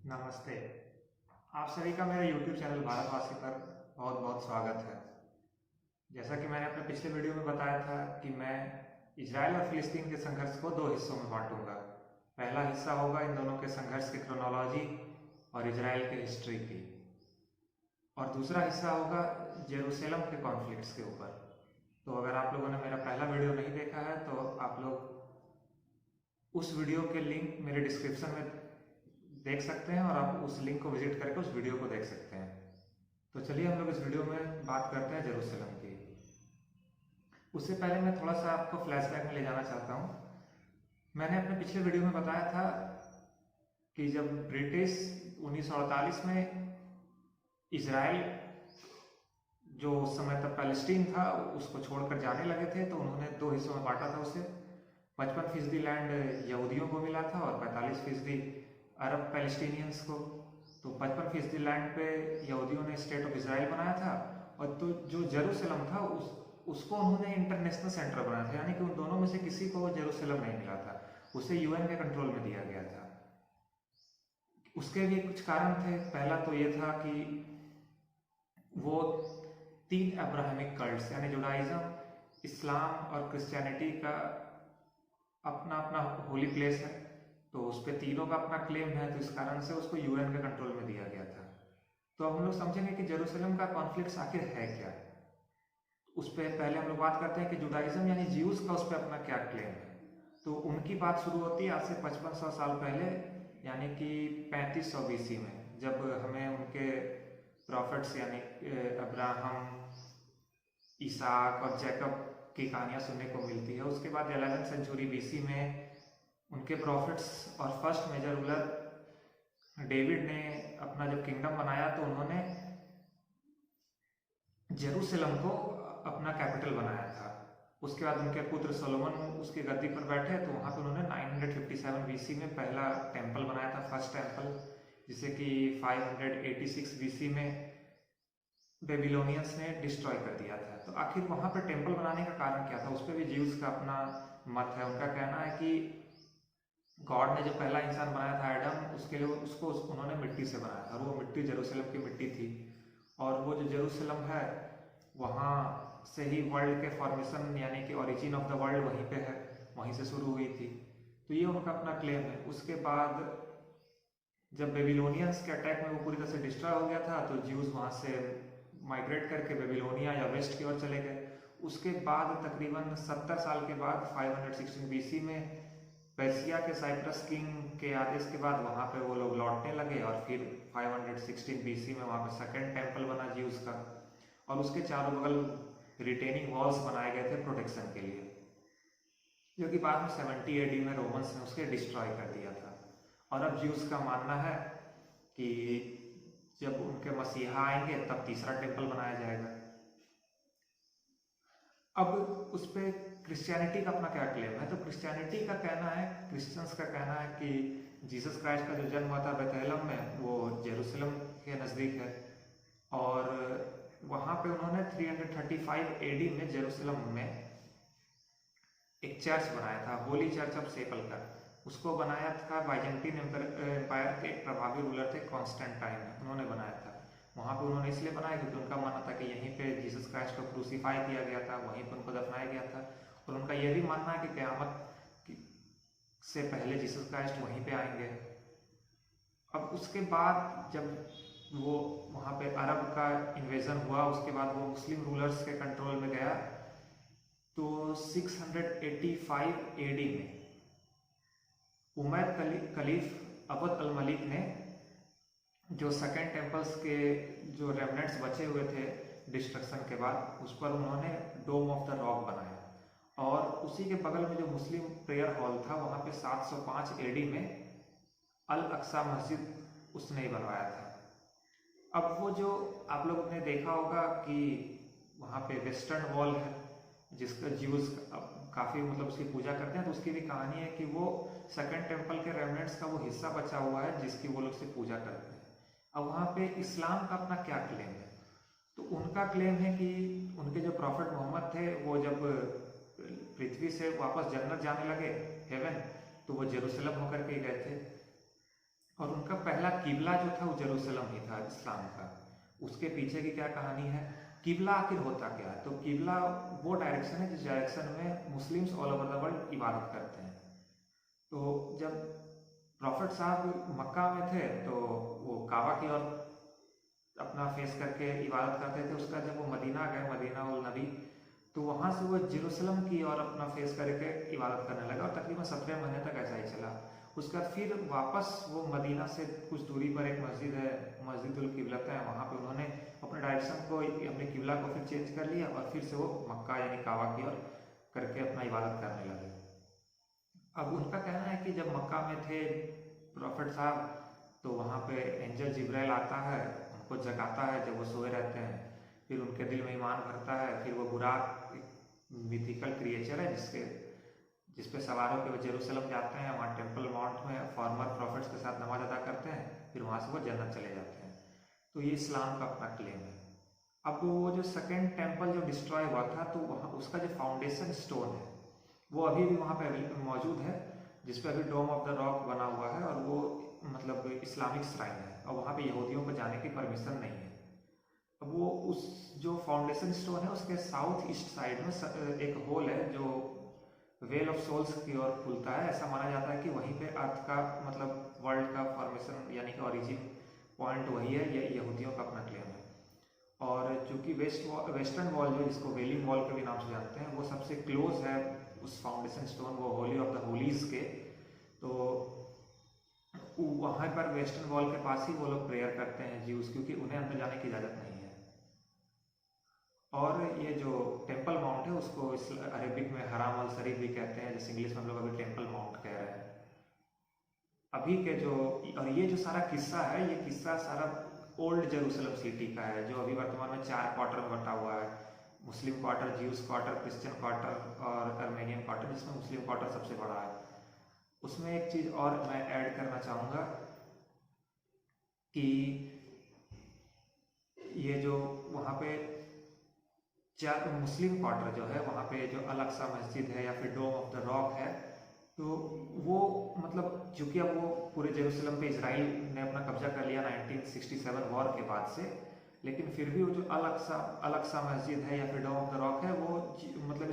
नमस्ते। आप सभी का मेरे YouTube चैनल भारतवासी पर बहुत बहुत स्वागत है। जैसा कि मैंने अपने पिछले वीडियो में बताया था कि मैं इजराइल और फिलिस्तीन के संघर्ष को दो हिस्सों में बांटूंगा। पहला हिस्सा होगा इन दोनों के संघर्ष की क्रोनोलॉजी और इजराइल के हिस्ट्री की, और दूसरा हिस्सा होगा जेरूसलम के कॉन्फ्लिक्ट्स के ऊपर। तो अगर आप लोगों ने मेरा पहला वीडियो नहीं देखा है तो आप लोग उस वीडियो के लिंक मेरे डिस्क्रिप्शन में देख सकते हैं और आप उस लिंक को विजिट करके उस वीडियो को देख सकते हैं। तो चलिए हम लोग इस वीडियो में बात करते हैं जेरूसलम की। उससे पहले मैं थोड़ा सा आपको फ्लैशबैक में ले जाना चाहता हूँ। मैंने अपने पिछले वीडियो में बताया था कि जब ब्रिटिश 1948 में इजराइल, जो उस समय तक पैलेस्टीन था, उसको छोड़कर जाने लगे थे, तो उन्होंने दो हिस्सों में बांटा था उसे। 55% लैंड यहूदियों को मिला था और 45% अरब पैलेस्टीनियंस को। तो 55% लैंड पे यहूदियों ने स्टेट ऑफ इजराइल बनाया था, और तो जो जेरूसलम था उसको उन्होंने इंटरनेशनल सेंटर बनाया था, यानी कि उन दोनों में से किसी को जेरूसलम नहीं मिला था, उसे यूएन के कंट्रोल में दिया गया था। उसके भी कुछ कारण थे। पहला तो ये था कि वो 3 अब्राहमिक कल्ट्स यानी जुडाइज्म, इस्लाम और क्रिश्चियनिटी का अपना अपना होली प्लेस है, तो उस पर तीनों का अपना क्लेम है, तो इस कारण से उसको यूएन के कंट्रोल में दिया गया था। तो अब हम लोग समझेंगे कि जेरूसलम का कॉन्फ्लिक्ट आखिर है क्या। उस पर पहले हम लोग बात करते हैं कि जुडाइज्म यानी ज्यूज का उस पर अपना क्या क्लेम है। तो उनकी बात शुरू होती है आज से 5500 साल पहले, यानी कि 3500 BC में, जब हमें उनके प्रॉफिट्स यानी अब्राहम, इसहाक और जैकब की कहानियाँ सुनने को मिलती है। उसके बाद 11वीं सेंचुरी BC में उनके प्रॉफिट्स और फर्स्ट मेजर रूलर डेविड ने अपना जब किंगडम बनाया तो उन्होंने जेरूसलम को अपना कैपिटल बनाया था। उसके बाद उनके पुत्र सोलोमन उसकी गद्दी पर बैठे, तो वहाँ पर उन्होंने 957 BC में पहला टेम्पल बनाया था, फर्स्ट टेम्पल, जिसे कि 586 BC में बेबीलोनियंस ने डिस्ट्रॉय कर दिया था। तो आखिर वहाँ पर टेम्पल बनाने का कारण क्या था, उस पर भी ज्यूज का अपना मत है। उनका कहना है कि गॉड ने जो पहला इंसान बनाया था एडम, उसके लिए उसको उन्होंने मिट्टी से बनाया था, और वो मिट्टी जेरूसलम की मिट्टी थी। और वो जो जेरूसलम है वहाँ से ही वर्ल्ड के फॉर्मेशन यानी कि ओरिजिन ऑफ द वर्ल्ड वहीं पे है, वहीं से शुरू हुई थी। तो ये उनका अपना क्लेम है। उसके बाद जब बेबीलोनियंस के अटैक में वो पूरी तरह से डिस्ट्रॉय हो गया था, तो ज्यूज वहाँ से माइग्रेट करके बेबीलोनिया या वेस्ट की ओर चले गए। उसके बाद तकरीबन 70 साल के बाद 516 BC में पर्सिया के साइप्रस किंग के आदेश के बाद वहाँ पे वो लोग लौटने लगे, और फिर 516 BC में वहाँ पे सेकेंड टेम्पल बना ज्यूज का, और उसके चारों बगल रिटेनिंग वॉल्स बनाए गए थे प्रोटेक्शन के लिए, जो कि बाद में 70 AD में रोमन्स ने उसके डिस्ट्रॉय कर दिया था। और अब ज्यूज का मानना है कि जब उनके मसीहा आएंगे तब तीसरा टेम्पल बनाया जाएगा। अब उस पर क्रिश्चियनिटी का अपना क्या क्लेम है। तो क्रिश्चियनिटी का कहना है, क्रिश्चियंस का कहना है कि जीसस क्राइस्ट का जो जन्म हुआ था बेथलेहम में, वो जेरूसलम के नज़दीक है, और वहाँ पे उन्होंने 335 AD में जेरूसलम में एक चर्च बनाया था, होली चर्च ऑफ सेपल का। उसको बनाया था बाइजेंटीन एम्पायर के एक प्रभावी रूलर थे, कॉन्स्टेंटाइन, उन्होंने बनाया था। वहाँ पे उन्होंने इसलिए बनाया क्योंकि उनका मानना था कि यहीं पे जीसस क्राइस्ट को क्रूसीफाई किया गया था, वहीं पर उनको दफनाया गया था। और उनका यह भी मानना है कि क़यामत से पहले जीसस क्राइस्ट वहीं पे आएंगे। अब उसके बाद जब वो वहाँ पे अरब का इन्वेजन हुआ, उसके बाद वो मुस्लिम रूलर्स के कंट्रोल में गया, तो 685 AD में उमैद खलीफ अब्द अल मलिक ने जो सेकेंड टेम्पल्स के जो रेमनेंट्स बचे हुए थे डिस्ट्रक्शन के बाद, उस पर उन्होंने डोम ऑफ द रॉक बनाया, और उसी के बगल में जो मुस्लिम प्रेयर हॉल था वहाँ पे 705 AD में अल अक्सा मस्जिद उसने ही बनवाया था। अब वो जो आप लोग ने देखा होगा कि वहाँ पे वेस्टर्न वॉल है, जिसका ज्यूज काफ़ी मतलब उसकी पूजा करते हैं, तो उसकी भी कहानी है कि वो सेकंड टेम्पल के रेमनेंट्स का वो हिस्सा बचा हुआ है जिसकी वो लोग से पूजा करते हैं। अब वहाँ पे इस्लाम का अपना क्या क्लेम है। तो उनका क्लेम है कि उनके जो प्रॉफिट मोहम्मद थे, वो जब पृथ्वी से वापस जन्नत जाने लगे, हेवन, तो वो जेरूसलम होकर के गए थे। और उनका उनका पहला किबला जो था वो जेरूसलम ही था इस्लाम का। उसके पीछे की क्या कहानी है, किबला आखिर होता क्या है? तो किबला वो डायरेक्शन है जिस डायरेक्शन में Muslims all over the world इबादत करते हैं। तो जब प्रॉफिट साहब मक्का में थे तो वो काबा की ओर अपना फेस करके इबादत करते थे। उसका जब वो मदीना गए, मदीना उल नबी, तो वहाँ से वो जेरूसलम की ओर अपना फेस करके इबादत करने लगा और तकरीबन 17 महीने तक ऐसा ही चला। उसका फिर वापस वो मदीना से कुछ दूरी पर एक मस्जिद है, मस्जिदुल किबलत है, वहाँ पे उन्होंने अपने डायरेक्शन को, अपने किबला को फिर चेंज कर लिया और फिर से वो मक्का यानी काबा की ओर करके अपना इबादत करने लगे। अब उनका कहना है कि जब मक्का में थे प्रॉफिट साहब तो वहाँ पे एंजल जिब्राइल आता है, उनको जगाता है जब वो सोए रहते हैं, फिर उनके दिल में ईमान भरता है। फिर वो बुराक मिथिकल क्रिएचर है जिस पे सवार होकर वो जेरूसलम जाते हैं, वहाँ टेम्पल माउंट में फॉर्मर प्रॉफिट्स के साथ नमाज अदा करते हैं, फिर वहाँ से वो जन्नत चले जाते हैं। तो ये इस्लाम का अपना क्लेम है। अब वो जो सेकेंड टेम्पल जो डिस्ट्रॉय हुआ था तो वहाँ उसका जो फाउंडेशन स्टोन है वो अभी भी वहाँ पे मौजूद है, जिसपे अभी डोम ऑफ द रॉक बना हुआ है और वो मतलब इस्लामिक श्राइन है और वहाँ पे यहूदियों को जाने की परमिशन नहीं है। अब वो उस जो फाउंडेशन स्टोन है उसके साउथ ईस्ट साइड में एक होल है जो वेल ऑफ सोल्स की ओर खुलता है। ऐसा माना जाता है कि वहीं पे अर्थ का मतलब वर्ल्ड का फॉर्मेशन यानी कि ओरिजिन पॉइंट वही है, ये यहूदियों का अपना क्लेम है। और चूंकि वेस्टर्न वॉल जो जिसको वेलिंग वॉल के भी नाम से जानते हैं वो सबसे क्लोज है उस फाउंडेशन स्टोन, वो होली ऑफ द होलीज के, तो वहाँ पर वेस्टर्न वॉल के पास ही वो लोग प्रेयर करते हैं ज्यूज, क्योंकि उन्हें अंदर जाने की इजाज़त नहीं है। और ये जो टेम्पल माउंट है उसको अरेबिक में हराम अल शरीफ भी कहते हैं, जैसे इंग्लिश में हम लोग अभी टेम्पल माउंट कह रहे हैं। अभी के जो और ये जो सारा किस्सा है, ये किस्सा सारा ओल्ड जेरूसलम सिटी का है, जो अभी वर्तमान में 4 क्वार्टर में बटा हुआ है। Muslim quarter, Jews quarter, Christian quarter और अर्मेनियन क्वार्टर, जिसमें मुस्लिम क्वार्टर सबसे बड़ा है। उसमें एक चीज़ और मैं ऐड करना चाहूँगा कि ये जो वहाँ पे मुस्लिम क्वार्टर जो है वहाँ पे जो अल अक्सा मस्जिद है या फिर डोम ऑफ द रॉक है, तो वो मतलब चूंकि अब वो पूरे जेरूसलम पे इसराइल ने अपना कब्जा कर लिया 1967 वॉर के बाद से, लेकिन फिर भी वो जो अल अक्सा मस्जिद है या फिर डोम ऑफ द रॉक है वो मतलब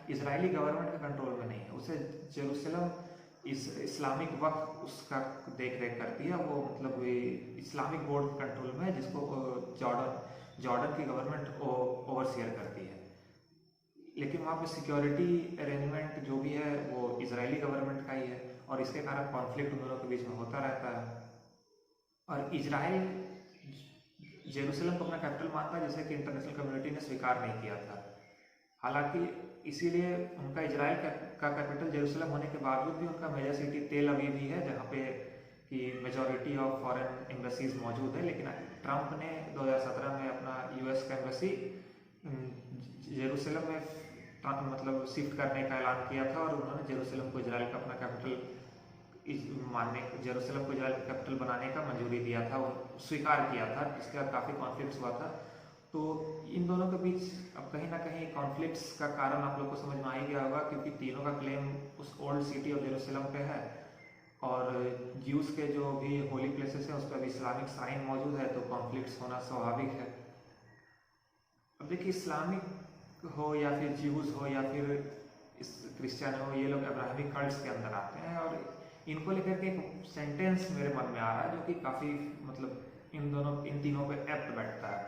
इजरायली गवर्नमेंट के कंट्रोल में नहीं है। उसे जेरूसलम इस्लामिक वक्फ उसका देख रेख करती है, वो मतलब इस्लामिक बोर्ड के कंट्रोल में है, जिसको जॉर्डन की गवर्नमेंट ओवरसियर करती है। लेकिन वहाँ पे सिक्योरिटी अरेंजमेंट जो भी है वो इजरायली गवर्नमेंट का ही है और इसके कारण कॉन्फ्लिक्ट उन दोनों के बीच में होता रहता है। और इजराइल जेरूसलम को अपना कैपिटल मानता है, जैसे कि इंटरनेशनल कम्युनिटी ने स्वीकार नहीं किया था। हालांकि इसीलिए उनका इजराइल का कैपिटल जेरूसलम होने के बावजूद भी उनका मेजर सिटी तेल अवीव ही है, जहाँ पे कि मेजॉरिटी ऑफ फॉरेन एम्बेसीज मौजूद है। लेकिन ट्रंप ने 2017 में अपना यूएस का एम्बेसी जेरूसलम में मतलब शिफ्ट करने का ऐलान किया था और उन्होंने जेरूसलम को इजराइल का अपना कैपिटल मानने, जेरूसलम को इजराइल का कैपिटल बनाने का मंजूरी दिया था, स्वीकार किया था। इसके बाद काफ़ी कॉन्फ्लिक्ट्स हुआ था। तो इन दोनों के बीच अब कहीं ना कहीं कॉन्फ्लिक्ट्स का कारण आप लोग को समझ में आ ही गया होगा, क्योंकि तीनों का क्लेम उस ओल्ड सिटी ऑफ जेरूसलम पे है और ज्यूज के जो भी होली प्लेसेस हैं उस पर भी इस्लामिक साइन मौजूद है, तो कॉन्फ्लिक्ट्स होना स्वाभाविक है। अब देखिए, इस्लामिक हो या फिर ज्यूज हो या फिर क्रिश्चियन हो, ये लोग अब्राहमिक कल्ट्स के अंदर आते हैं और इनको लेकर के एक सेंटेंस मेरे मन में आ रहा है जो कि काफ़ी मतलब इन तीनों पे एप्ट बैठता है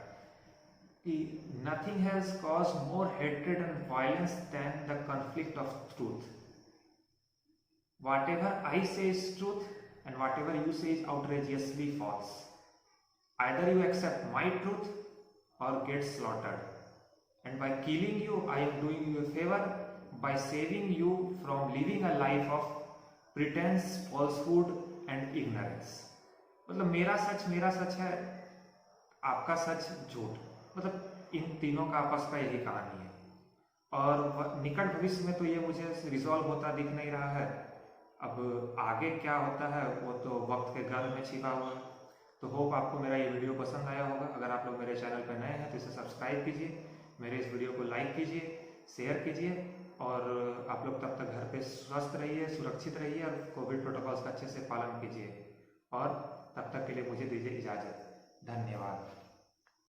कि nothing has caused more hatred and violence than the conflict of truth. Whatever I say is truth and whatever you say is outrageously false. Either you accept my truth or get slaughtered. And by killing you, I am doing you a favor by saving you from living a life of pretense, falsehood and ignorance. मतलब मेरा सच है, आपका सच झूठ, मतलब इन तीनों का आपस का यही कहानी है। और निकट भविष्य में तो ये मुझे रिजॉल्व होता दिख नहीं रहा है। अब आगे क्या होता है वो तो वक्त के गर्भ में छिपा हुआ है। तो होप आपको मेरा ये वीडियो पसंद आया होगा। अगर आप लोग मेरे चैनल पर नए हैं तो इसे सब्सक्राइब कीजिए, मेरे इस वीडियो को लाइक कीजिए, शेयर कीजिए और आप लोग तब तक घर पे स्वस्थ रहिए, सुरक्षित रहिए और कोविड प्रोटोकॉल्स का अच्छे से पालन कीजिए। और के लिए मुझे दीजिए इजाज़त।